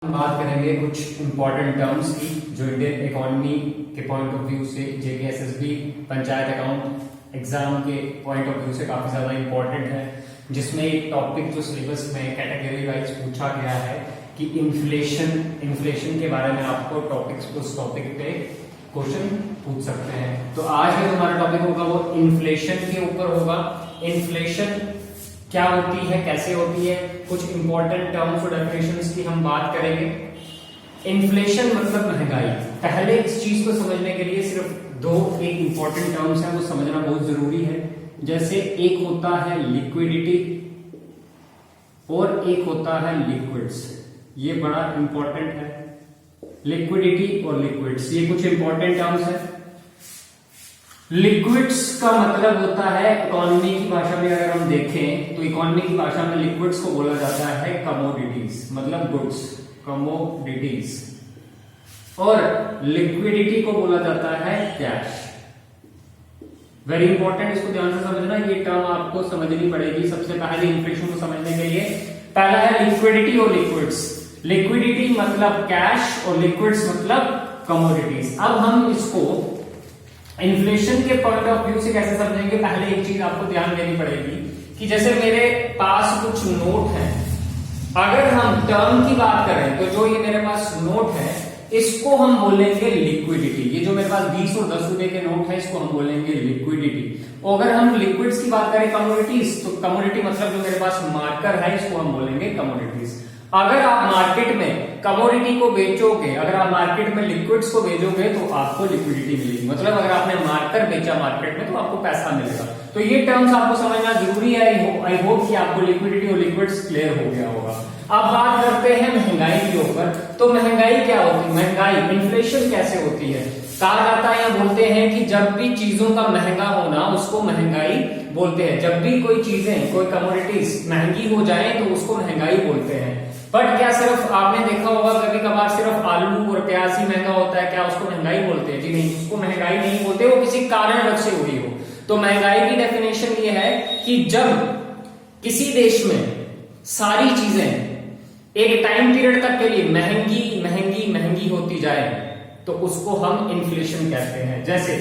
हम बात करेंगे कुछ इंपॉर्टेंट टर्म्स की जो इंडियन इकोनॉमी के पॉइंट ऑफ व्यू से जेकेएसएसबी पंचायत अकाउंट एग्जाम के पॉइंट ऑफ व्यू से काफी ज्यादा इंपॉर्टेंट है, जिसमें एक टॉपिक जो सिलेबस में कैटेगरी वाइज पूछा गया है कि इन्फ्लेशन के बारे में आपको उस टॉपिक पे क्वेश्चन पूछ सकते हैं। तो आज जो हमारा टॉपिक होगा वो इन्फ्लेशन के ऊपर होगा। इन्फ्लेशन क्या होती है, कैसे होती है, कुछ इंपॉर्टेंट टर्म्स और डेफिनेशंस की हम बात करेंगे। इन्फ्लेशन मतलब महंगाई। पहले इस चीज को समझने के लिए सिर्फ दो एक इंपॉर्टेंट टर्म्स हैं, वो समझना बहुत जरूरी है। जैसे एक होता है लिक्विडिटी और एक होता है लिक्विड्स। ये बड़ा इंपॉर्टेंट है, लिक्विडिटी और लिक्विड्स, ये कुछ इंपॉर्टेंट टर्म्स है। लिक्विड्स का मतलब होता है, इकोनॉमी की भाषा में अगर हम देखें तो इकोनॉमी की भाषा में लिक्विड्स को बोला जाता है कमोडिटीज, मतलब गुड्स, कमोडिटीज। और लिक्विडिटी को बोला जाता है कैश। वेरी इंपॉर्टेंट, इसको ध्यान से समझना, ये टर्म आपको समझनी पड़ेगी सबसे पहले इन्फ्लेशन को समझने के लिए। पहला है लिक्विडिटी और लिक्विड्स। लिक्विडिटी मतलब कैश और लिक्विड्स मतलब कमोडिटीज। अब हम इसको इन्फ्लेशन के पॉइंट ऑफ व्यू से कैसे समझेंगे, पहले एक चीज आपको ध्यान देनी पड़ेगी कि जैसे मेरे पास कुछ नोट हैं, अगर हम टर्म की बात करें तो जो ये मेरे पास नोट है इसको हम बोलेंगे लिक्विडिटी। ये जो मेरे पास 20 और 10 रुपए के नोट है इसको हम बोलेंगे लिक्विडिटी। और अगर हम लिक्विड्स की बात करें कमोडिटीज, तो कमोडिटी मतलब जो मेरे पास मार्कर है इसको हम बोलेंगे कमोडिटीज। अगर आप मार्केट में कमोडिटी को बेचोगे, अगर आप मार्केट में लिक्विड्स को बेचोगे तो आपको लिक्विडिटी मिलेगी। मतलब अगर आपने मार्कर बेचा मार्केट में तो आपको पैसा मिलेगा। तो ये टर्म्स आपको समझना जरूरी है। आई होप कि आपको लिक्विडिटी और लिक्विड्स क्लियर हो गया होगा। अब बात करते हैं महंगाई के ऊपर। तो महंगाई क्या होती है, महंगाई इन्फ्लेशन कैसे होती है। कहा जाता है या बोलते हैं कि जब भी चीजों का महंगा होना उसको महंगाई बोलते हैं। जब भी कोई चीजें, कोई कमोडिटीज महंगी हो जाए तो उसको महंगाई बोलते हैं। बट क्या सिर्फ आपने देखा होगा कभी कभार सिर्फ आलू और प्याज ही महंगा होता है, क्या उसको महंगाई बोलते हैं? जी नहीं, उसको महंगाई नहीं बोलते, वो किसी कारणवश से हुई हो। तो महंगाई की डेफिनेशन ये है कि जब किसी देश में सारी चीजें एक टाइम पीरियड तक के लिए महंगी महंगी महंगी होती जाए तो उसको हम इन्फ्लेशन कहते हैं। जैसे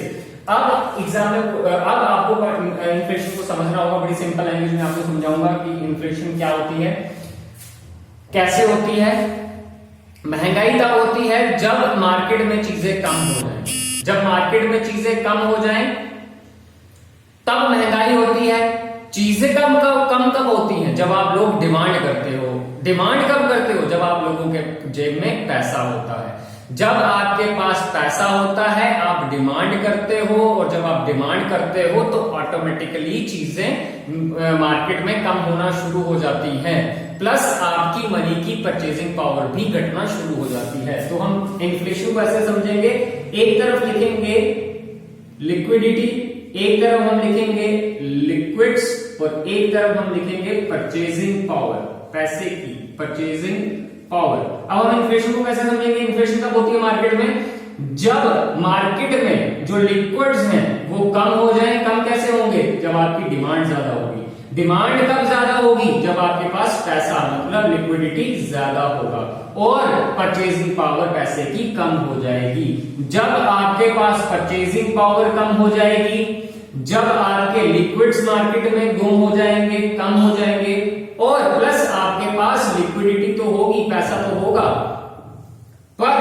अब एग्जाम में अब आपको इन्फ्लेशन को समझना होगा, बड़ी सिंपल लैंग्वेज में आपको समझाऊंगा कि इन्फ्लेशन क्या होती है, कैसे होती है। महंगाई तब होती है जब मार्केट में चीजें कम हो जाएं। जब मार्केट में चीजें कम हो जाएं तब महंगाई होती है। चीजें कम कब होती हैं? जब आप लोग डिमांड करते हो। डिमांड कब करते हो? जब आप लोगों के जेब में पैसा होता है। जब आपके पास पैसा होता है आप डिमांड करते हो, और जब आप डिमांड करते हो तो ऑटोमेटिकली चीजें मार्केट में कम होना शुरू हो जाती हैं। प्लस आपकी मनी की परचेजिंग पावर भी घटना शुरू हो जाती है। तो हम इन्फ्लेशन को ऐसे समझेंगे, एक तरफ लिखेंगे लिक्विडिटी, एक तरफ हम लिखेंगे लिक्विड्स, और एक तरफ हम लिखेंगे परचेजिंग पावर, पैसे की परचेजिंग पावर। अब हम इन्फ्लेशन को कैसे समझेंगे? इन्फ्लेशन कब होती है मार्केट में? जब मार्केट में जो लिक्विड्स हैं वो कम हो जाए। कम कैसे होंगे? जब आपकी डिमांड ज्यादा होगी। डिमांड कब ज्यादा होगी? जब आपके पास पैसा, मतलब लिक्विडिटी ज्यादा होगा। और परचेजिंग पावर पैसे की कम हो जाएगी। जब आपके पास परचेजिंग पावर कम हो जाएगी, जब आपके लिक्विड्स मार्केट में गुम हो जाएंगे, कम हो जाएंगे, और प्लस आपके पास लिक्विडिटी तो होगी, पैसा तो होगा, पर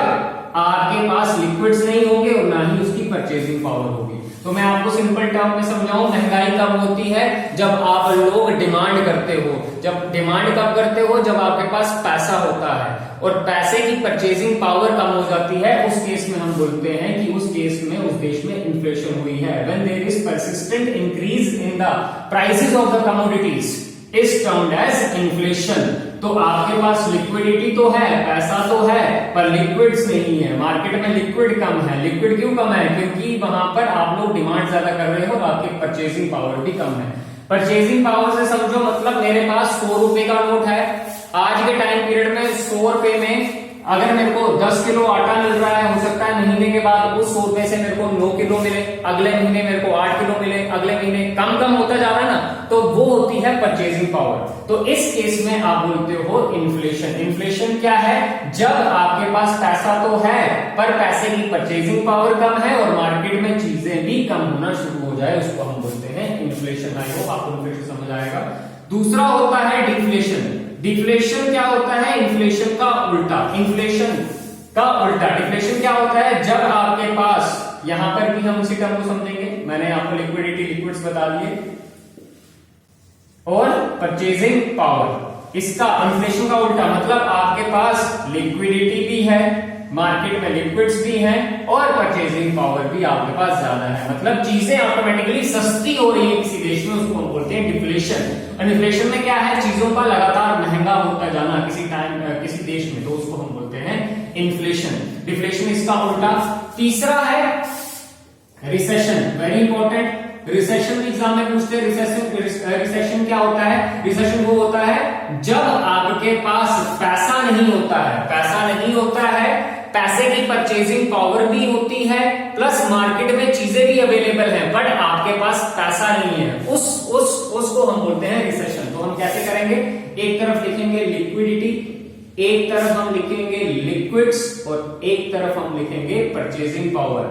आपके पास लिक्विड्स नहीं होंगे और ना ही उसकी परचेजिंग पावर होगी। तो मैं आपको सिंपल टर्म में समझाऊं, महंगाई कब होती है? जब आप लोग डिमांड करते हो। जब डिमांड कब करते हो? जब आपके पास पैसा होता है और पैसे की परचेजिंग पावर कम हो जाती है। उस केस में हम बोलते हैं कि उस केस में उस देश में इन्फ्लेशन हुई है। When there is persistent increase in the prices of the commodities is termed as inflation. तो आपके पास लिक्विडिटी तो है, पैसा तो है, पर लिक्विड्स नहीं है। मार्केट में लिक्विड कम है। लिक्विड क्यों कम है? क्योंकि वहां पर आप लोग डिमांड ज्यादा कर रहे हो और आपकी परचेजिंग पावर भी कम है। परचेजिंग पावर से समझो मतलब मेरे पास 100 रुपए का नोट है। आज के टाइम पीरियड में 100 रुपए में अगर मेरे को 10 किलो आटा मिल रहा है, हो सकता है महीने के बाद उस 100 रुपए से मेरे को 9 किलो मिले, अगले महीने मेरे को 8 किलो मिले, अगले महीने कम कम होता जा रहा है ना, तो वो होती है परचेजिंग पावर। तो इस केस में आप बोलते हो इन्फ्लेशन। इन्फ्लेशन क्या है? जब आपके पास पैसा तो है पर पैसे की परचेजिंग पावर कम है और मार्केट में चीजें भी कम होना शुरू हो जाए, उसको हम बोलते हैं इन्फ्लेशन। आई होप आपको इन्फ्लेशन समझ आएगा। दूसरा होता है डिफ्लेशन। डिफ्लेशन क्या होता है? इन्फ्लेशन का उल्टा। इन्फ्लेशन का उल्टा। डिफ्लेशन क्या होता है? जब आपके पास, यहां पर भी हम उसी टर्म को समझेंगे, मैंने आपको लिक्विडिटी, लिक्विड्स बता दिए और परचेजिंग पावर। इसका इन्फ्लेशन का उल्टा मतलब आपके पास लिक्विडिटी भी है, मार्केट में लिक्विड्स भी हैं और परचेजिंग पावर भी आपके पास ज्यादा है, मतलब चीजें ऑटोमेटिकली सस्ती हो रही है किसी देश में, उसको हम बोलते हैं डिफ्लेशन। और इन्फ्लेशन में क्या है? चीजों का लगातार महंगा होता जाना किसी टाइम किसी देश में, तो उसको हम बोलते हैं इन्फ्लेशन। डिफ्लेशन इसका उल्टा। तीसरा है recession, very important. Recession exam में पूछते हैं। रिसेशन क्या होता है? रिसेशन वो होता है जब आपके पास पैसा नहीं होता है, पैसा नहीं होता है, पैसे की परचेजिंग पावर भी होती है, प्लस मार्केट में चीजें भी अवेलेबल हैं, बट आपके पास पैसा नहीं है, उसको हम बोलते हैं रिसेशन। तो हम कैसे करेंगे? एक तरफ लिखेंगे लिक्विडिटी, एक तरफ हम लिखेंगे लिक्विड्स और एक तरफ हम लिखेंगे परचेजिंग पावर।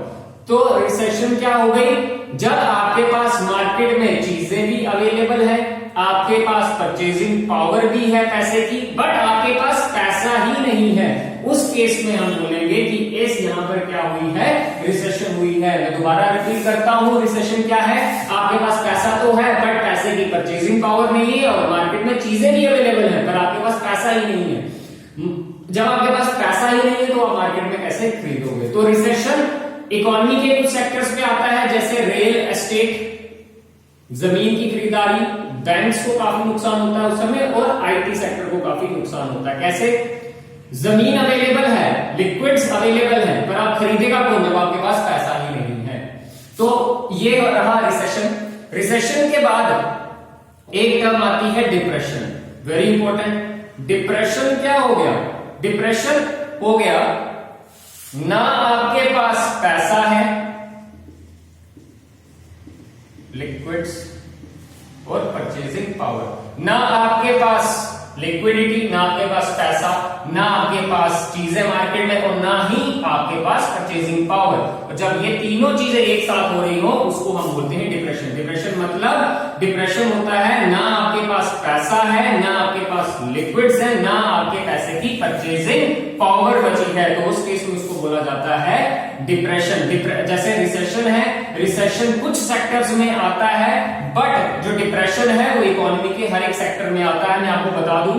तो रिसेशन क्या हो गई? जब आपके पास मार्केट में चीजें भी अवेलेबल है, आपके पास परचेजिंग पावर भी है पैसे की, बट आपके पास पैसा ही नहीं है, उस केस में हम बोलेंगे कि इस यहां पर क्या हुई है? रिसेशन हुई है। मैं दोबारा रिपीट करता हूं, रिसेशन क्या है? आपके पास पैसा तो है बट पैसे की परचेजिंग पावर नहीं है और मार्केट में चीजें भी अवेलेबल है पर आपके पास पैसा ही नहीं है। जब आपके पास पैसा ही नहीं है तो आप मार्केट में कैसे खरीदोगे? तो रिसेशन इकोनॉमी के कुछ सेक्टर्स में आता है, जैसे रियल एस्टेट, जमीन की खरीदारी, बैंक्स को काफी नुकसान होता है उस समय, और आईटी सेक्टर को काफी नुकसान होता है। कैसे? जमीन अवेलेबल है, लिक्विड्स अवेलेबल है, पर आप खरीदेगा कौन जब आपके पास पैसा ही नहीं है? तो ये रहा रिसेशन। रिसेशन के बाद एक टर्म आती है डिप्रेशन, वेरी इंपॉर्टेंट। डिप्रेशन क्या हो गया? डिप्रेशन हो गया ना आपके पास पैसा है, लिक्विड्स और परचेजिंग पावर, ना आपके पास लिक्विडिटी, ना आपके पास पैसा, ना आपके पास चीजें मार्केट में और ना ही आपके पास परचेजिंग पावर। और जब ये तीनों चीजें एक साथ हो रही हो उसको हम बोलते हैं डिप्रेशन। डिप्रेशन मतलब डिप्रेशन होता है ना आपके पास पैसा है, ना आपके पास लिक्विड्स है, ना आपके पैसे की परचेजिंग पावर बची है, तो उस केस में उसको बोला जाता है डिप्रेशन। जैसे रिसेशन है, रिसेशन कुछ सेक्टर्स में आता है बट जो डिप्रेशन है वो इकोनॉमी के हर एक सेक्टर में आता है। मैं आपको बता दूं,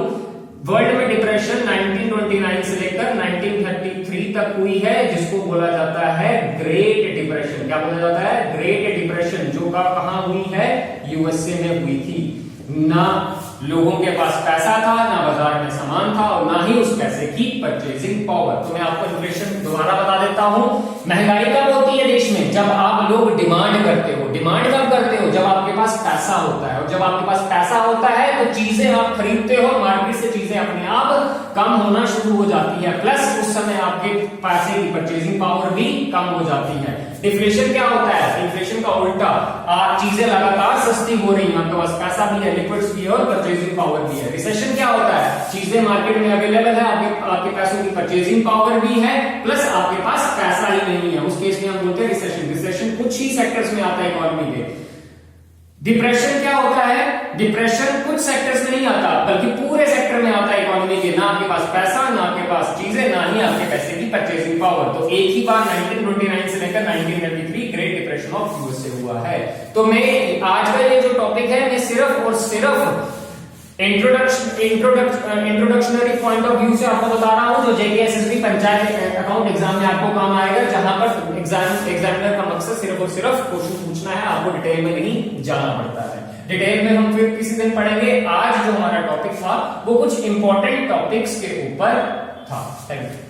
वर्ल्ड में डिप्रेशन 1929 से लेकर 1933 तक हुई है, जिसको बोला जाता है ग्रेट डिप्रेशन। क्या बोला जाता है? ग्रेट डिप्रेशन, जो का कहां हुई है? यूएसए में हुई थी। ना लोगों के पास पैसा था, ना बाजार में सामान था और ना ही उस पैसे की परचेजिंग पावर। तो मैं आपको इन्फ्लेशन दोबारा बता देता हूं। महंगाई कब होती है देश में? जब आप लोग डिमांड करते हो। डिमांड कब करते हो? जब आपके पास पैसा होता है, और जब आपके पास पैसा होता है तो चीजें आप खरीदते हो, मार्केट से चीजें अपने आप कम होना शुरू हो जाती है, प्लस उस समय आपके पैसे की परचेजिंग पावर भी कम हो जाती है। डिफ्लेशन क्या होता है? इन्फ्लेशन का उल्टा, चीजें लगातार सस्ती हो रही हैं, आपके पास पैसा भी है, लिक्विड्स भी है और परचेजिंग पावर भी है। रिसेशन क्या होता है? चीजें मार्केट में अवेलेबल है, आपके पैसों की परचेजिंग पावर भी है, प्लस आपके पास पैसा ही नहीं है, उस केस में हम बोलते हैं रिसेशन। रिसेशन कुछ ही सेक्टर्स में आता है इकोनॉमी के। डिप्रेशन क्या होता है? डिप्रेशन कुछ सेक्टर्स में नहीं आता बल्कि पूरे सेक्टर में आता है इकोनॉमी के। ना आपके पास पैसा, ना आपके पास चीजें, ना ही आपके पैसे की परचेजिंग पावर। तो एक ही बार 1929 से लेकर 1933 ग्रेट डिप्रेशन ऑफ यूएसए हुआ है। तो मैं आज का ये जो टॉपिक है, मैं सिर्फ और सिर्फ इंट्रोडक्शनरी पॉइंट ऑफ व्यू से आपको बता रहा हूं, जो जेके एसएसबी पंचायत अकाउंट एग्जाम में आपको काम आएगा, जहां पर एग्जामिनर का मकसद सिर्फ और सिर्फ क्वेश्चन पूछना है, आपको डिटेल में नहीं जाना पड़ता है। डिटेल में हम फिर किसी दिन पढ़ेंगे। आज जो हमारा टॉपिक था वो कुछ इंपॉर्टेंट टॉपिक्स के ऊपर था। Thank you.